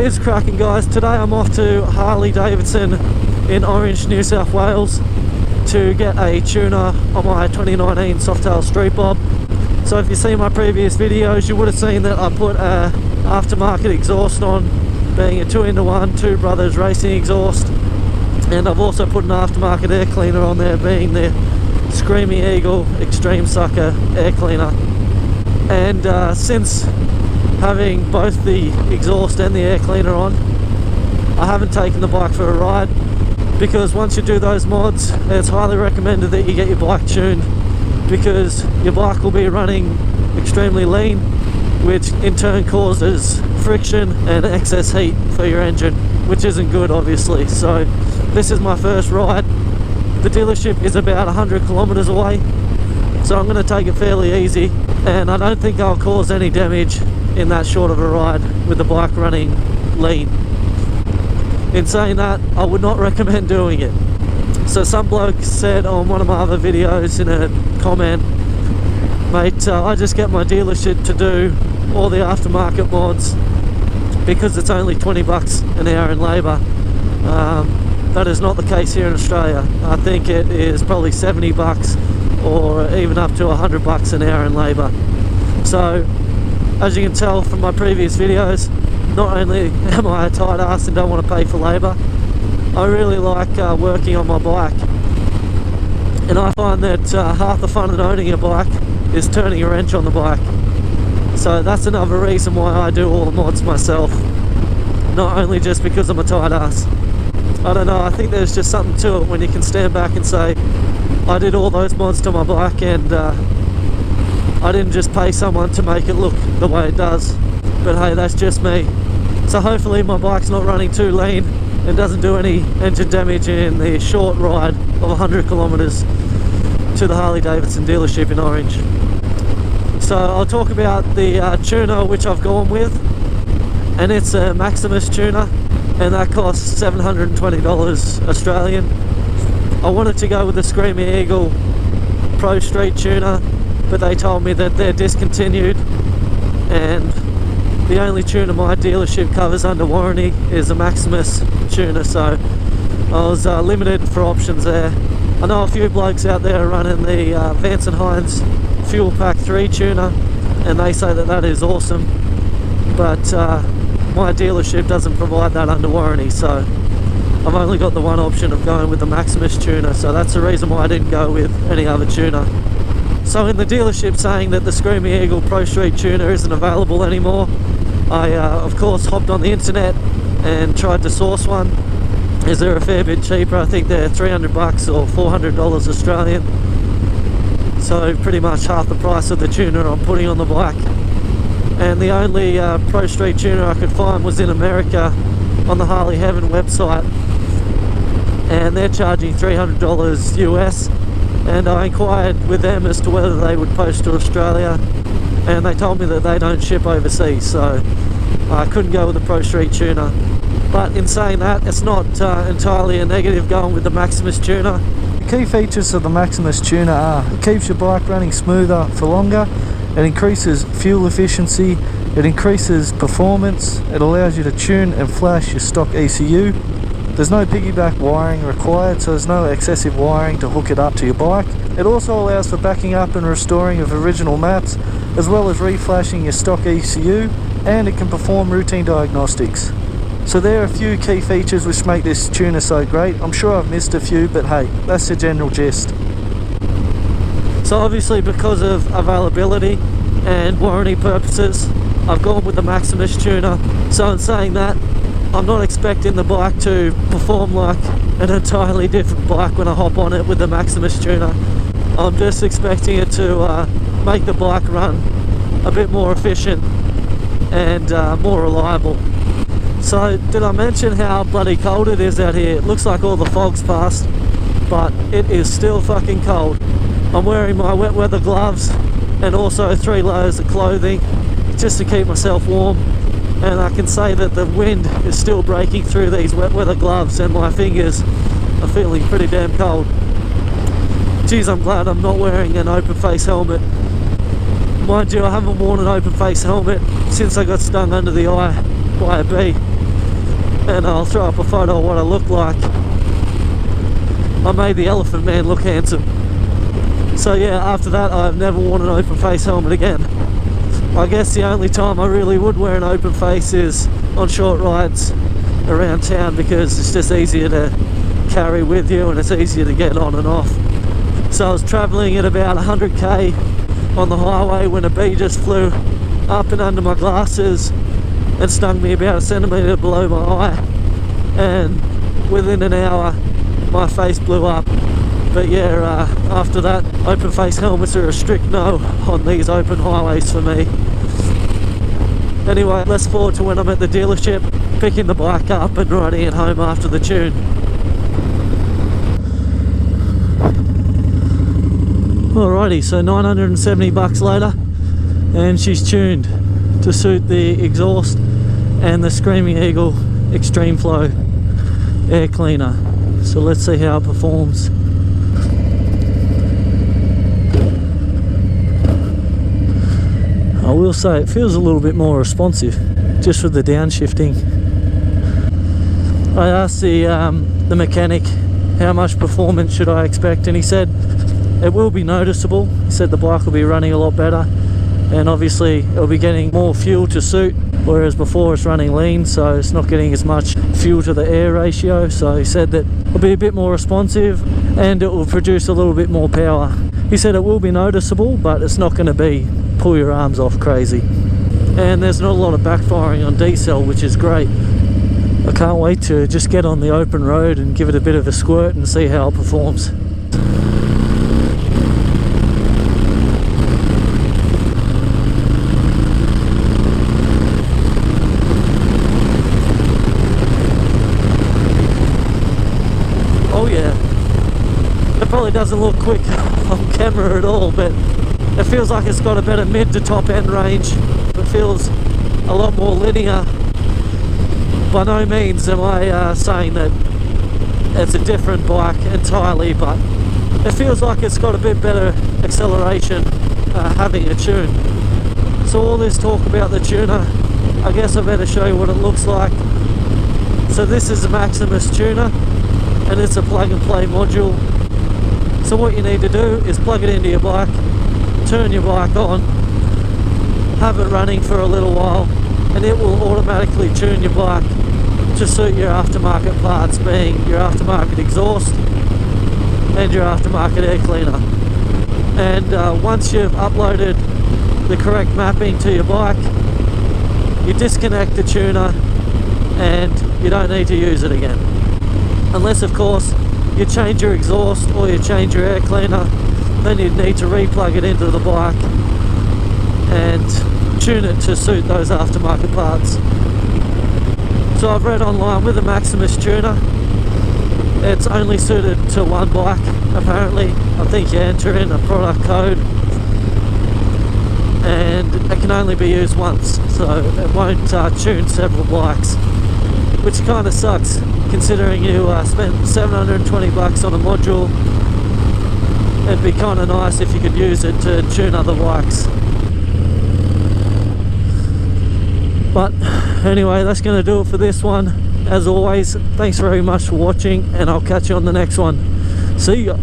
What is cracking, guys? Today I'm off to Harley Davidson in Orange, New South Wales to get a tuner on my 2019 Softail Street Bob. So if you see my previous videos, you would have seen that I put a aftermarket exhaust on, being a 2-in-1 Two Brothers racing exhaust, and I've also put an aftermarket air cleaner on there, being the Screaming Eagle Extreme Sucker air cleaner. And since having both the exhaust and the air cleaner on, I haven't taken the bike for a ride, because once you do those mods, it's highly recommended that you get your bike tuned, because your bike will be running extremely lean, which in turn causes friction and excess heat for your engine, which isn't good, obviously. So this is my first ride. The dealership is about 100 kilometers away, so I'm going to take it fairly easy, and I don't think I'll cause any damage in that short of a ride with the bike running lean. In saying that, I would not recommend doing it. So some bloke said on one of my other videos in a comment, mate, I just get my dealership to do all the aftermarket mods because it's only 20 bucks an hour in labour. That is not the case here in Australia. I think it is probably 70 bucks or even up to 100 bucks an hour in labour. So as you can tell from my previous videos, not only am I a tight ass and don't want to pay for labour, I really like working on my bike, and I find that half the fun of owning a bike is turning a wrench on the bike. So that's another reason why I do all the mods myself, not only just because I'm a tight ass. I don't know, I think there's just something to it when you can stand back and say, I did all those mods to my bike, and I didn't just pay someone to make it look the way it does. But hey, that's just me. So hopefully my bike's not running too lean and doesn't do any engine damage in the short ride of 100 kilometers to the Harley Davidson dealership in Orange. So I'll talk about the tuner which I've gone with, and it's a Maximus tuner, and that costs $720 Australian. I wanted to go with the Screaming Eagle Pro Street tuner, but they told me that they're discontinued, and the only tuner my dealership covers under warranty is a Maximus tuner, so I was limited for options there. I know a few blokes out there are running the Vance & Hines Fuel Pack 3 tuner, and they say that that is awesome, but my dealership doesn't provide that under warranty, so I've only got the one option of going with the Maximus tuner, so that's the reason why I didn't go with any other tuner. So in the dealership saying that the Screaming Eagle Pro Street tuner isn't available anymore, I of course hopped on the internet and tried to source one, as they're a fair bit cheaper. I think they're 300 bucks or $400 Australian, so pretty much half the price of the tuner I'm putting on the bike. And the only Pro Street tuner I could find was in America on the Harley Heaven website, and they're charging $300 US. And I inquired with them as to whether they would post to Australia, and they told me that they don't ship overseas, so I couldn't go with the Pro Street tuner. But in saying that, it's not entirely a negative going with the Maximus tuner. The key features of the Maximus tuner are: it keeps your bike running smoother for longer, it increases fuel efficiency, it increases performance, it allows you to tune and flash your stock ECU. There's no piggyback wiring required, so there's no excessive wiring to hook it up to your bike. It also allows for backing up and restoring of original maps, as well as reflashing your stock ECU, and it can perform routine diagnostics. So there are a few key features which make this tuner so great. I'm sure I've missed a few, but hey, that's the general gist. So obviously, because of availability and warranty purposes, I've gone with the Maximus tuner. So in saying that, I'm not expecting the bike to perform like an entirely different bike when I hop on it with the Maximus tuner. I'm just expecting it to make the bike run a bit more efficient and more reliable. So did I mention how bloody cold it is out here? It looks like all the fog's passed, but it is still fucking cold. I'm wearing my wet weather gloves and also 3 layers of clothing just to keep myself warm. And I can say that the wind is still breaking through these wet weather gloves, and my fingers are feeling pretty damn cold. Geez, I'm glad I'm not wearing an open face helmet. Mind you, I haven't worn an open face helmet since I got stung under the eye by a bee. and I'll throw up a photo of what I look like. I made the Elephant Man look handsome. So yeah, after that I've never worn an open face helmet again. I guess the only time I really would wear an open face is on short rides around town, because it's just easier to carry with you and it's easier to get on and off. So I was travelling at about 100k on the highway when a bee just flew up and under my glasses and stung me about a centimetre below my eye, and within an hour my face blew up. But yeah, after that, open face helmets are a strict no on these open highways for me. Anyway, let's forward to when I'm at the dealership, picking the bike up and riding it home after the tune. Alrighty, so 970 bucks later, and she's tuned to suit the exhaust and the Screaming Eagle Extreme Flow air cleaner. So let's see how it performs. I will say it feels a little bit more responsive just with the downshifting. I asked the mechanic how much performance should I expect, and he said it will be noticeable. He said the bike will be running a lot better, and obviously it'll be getting more fuel to suit, whereas before it's running lean, so it's not getting as much fuel to the air ratio. So he said that it'll be a bit more responsive and it will produce a little bit more power. He said it will be noticeable, but it's not going to be pull your arms off crazy. And there's not a lot of backfiring on diesel, which is great. I can't wait to just get on the open road and give it a bit of a squirt and see how it performs. Oh yeah, it probably doesn't look quick on camera at all, but it feels like it's got a better mid to top end range. It feels a lot more linear. By no means am I saying that it's a different bike entirely, but it feels like it's got a bit better acceleration having a tune. So all this talk about the tuner, I guess I better show you what it looks like. So this is a Maximus tuner, and it's a plug and play module. So what you need to do is plug it into your bike, turn your bike on, have it running for a little while, and it will automatically tune your bike to suit your aftermarket parts, being your aftermarket exhaust and your aftermarket air cleaner. And once you've uploaded the correct mapping to your bike, you disconnect the tuner and you don't need to use it again. Unless of course you change your exhaust or you change your air cleaner, then you'd need to re-plug it into the bike and tune it to suit those aftermarket parts. So I've read online with the Maximus tuner, it's only suited to one bike apparently. I think you enter in a product code and it can only be used once, so it won't tune several bikes, which kind of sucks considering you spent 720 bucks on a module. It'd be kind of nice if you could use it to tune other bikes. But anyway, that's going to do it for this one. As always, thanks very much for watching, and I'll catch you on the next one. See ya.